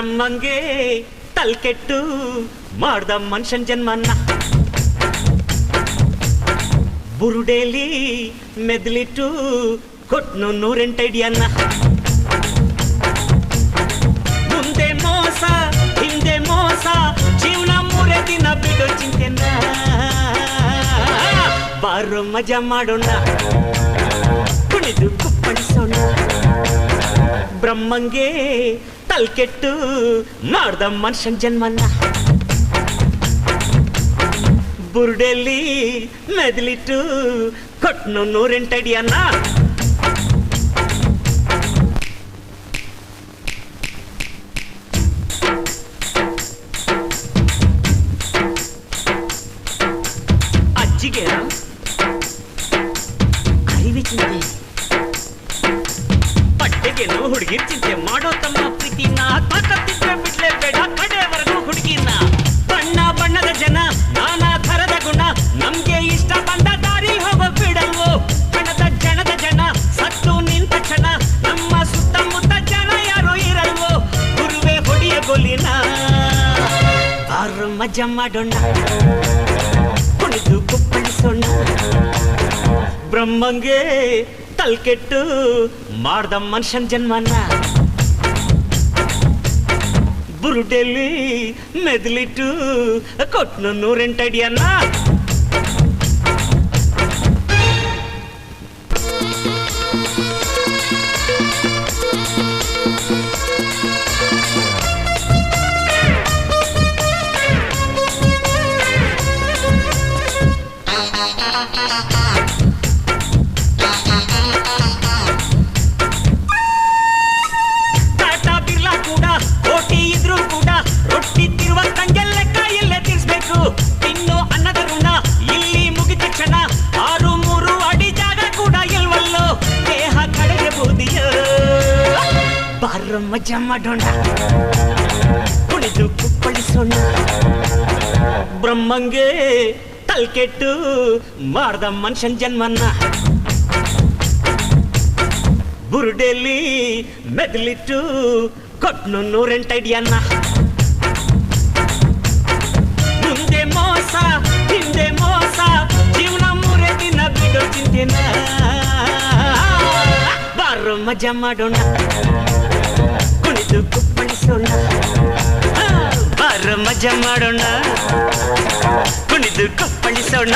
ಬ್ರಹ್ಮಂಗೆ ತಲ್ಕೆಟ್ಟು ಮಾಡ್ದ ಮನುಷ್ಯನ್ ಜನ್ಮನ್ನ ಬುರುಡೇಲಿ ಮೆದ್ಲಿಟ್ಟು ಕೊಟ್ನು 108 ಅಡಿಯನ್ನ ಮುಂದೆ ಮೋಸ ಹಿಂದೆ ಮೋಸ ಜೀವನ 3 ದಿನ ಬಿಡೋ ಚಿಂತೆನ ಬಾರೋ ಮಜಾ ಮಾಡೋಣ ಕುಣಿದು ಕುಪ್ಪಳಿಸೋಣ ಬ್ರಹ್ಮಂಗೆ ತಲ್ಕೆಟ್ಟು ಮಾಡ್ದ ಮನುಷ್ಯನ್ ಜನ್ಮನ್ನ ಬುರುಡೆಲ್ಲಿ ಮೆದ್ಲಿಟ್ಟು ಕೊಟ್ನು 108 ಅಡಿಯನ್ನ ಅಜ್ಜಿಗೆ ಅರಿವಿ ಚಿಂತೆ ಪಟ್ಟೆಗೇನು ಹುಡುಗಿರ್ ಚಿಂತೆ ಮಾಡೋ ತಮ್ಮ ಪ್ರೀತಿನ ತಾಕತ್ತಿದ್ರೆ ಬಿಡ್ಲೇ ಬೇಡ ಕಡೆವರೆಗೂ ಹುಡುಗಿನ ಬಣ್ಣ ಬಣ್ಣದ ಜನ ನಾನಾ ಥರದ ಗುಣ ನಮ್ಗೆ ಇಷ್ಟ ಬಂದ ದಾರಿ ಹೋಗೋ ಬಿಡಲ್ವೋ ಕಣದ ಜನ ಸತ್ತು ನಿಂತ ಕ್ಷಣ ನಮ್ಮ ಸುತ್ತಮುತ್ತ ಜನ ಯಾರು ಇರಲ್ವೋ ಗುರುವೆ ಹೊಡಿಯ ಗೋಲಿನ ಬಾರು ಮಜಾ ಮಾಡೋಣ ಕುಣಿದು ಕುಪ್ಪಳಿಸೋಣ ಬ್ರಹ್ಮಂಗೆ ತಲ್ಕೆಟ್ಟು ಮಾಡ್ದ ಮನುಷ್ಯನ್ ಜನ್ಮನ ಬುರುಡೆಲ್ಲಿ ಮೆದ್ಲಿಟ್ಟು ಕೊಟ್ನು 108 ಅಡಿಯನ್ನ ತಿನ್ನೋ ಅನ್ನದ ಋಣ ಇಲ್ಲಿ ಮುಗಿದ ಕ್ಷಣ 6-3 ಅಡಿ ಜಾಗ ಕೂಡ ಇಲ್ವಲ್ಲೋ ದೇಹ ಕಡೆಗೆ ಬೂದಿಯೋ ಬಾರ ಮಜಾ ಮಾಡೋಣ ಕುಣಿದು ಕುಪ್ಪಳಿಸೋಣ ಬ್ರಹ್ಮಂಗೆ ತಲ್ಕೆಟ್ಟು ಮಾಡ್ದ ಮನುಷ್ಯನ್ ಜನ್ಮನ್ನ ಬುರುಡೆಲ್ಲಿ ಮೆದ್ಲಿಟ್ಟು ಕೊಟ್ನು 108 ಅಡಿಯನ್ನ ಮುಂದೆ ಮೋಸ ಹಿಂದೆ ಮೋಸ ಜೀವನ 3 ದಿನ ಬಿಡೋ ಚಿಂತೆನ ಬಾರೋ ಮಜಾ ಮಾಡೋಣ ಕುಣಿದು ಕುಪ್ಪಳಿಸೋಣ ಬಾರೋ ಮಜಾ ಮಾಡೋಣ ಕುಣಿದು ಕುಪ್ಪಳಿಸೋಣ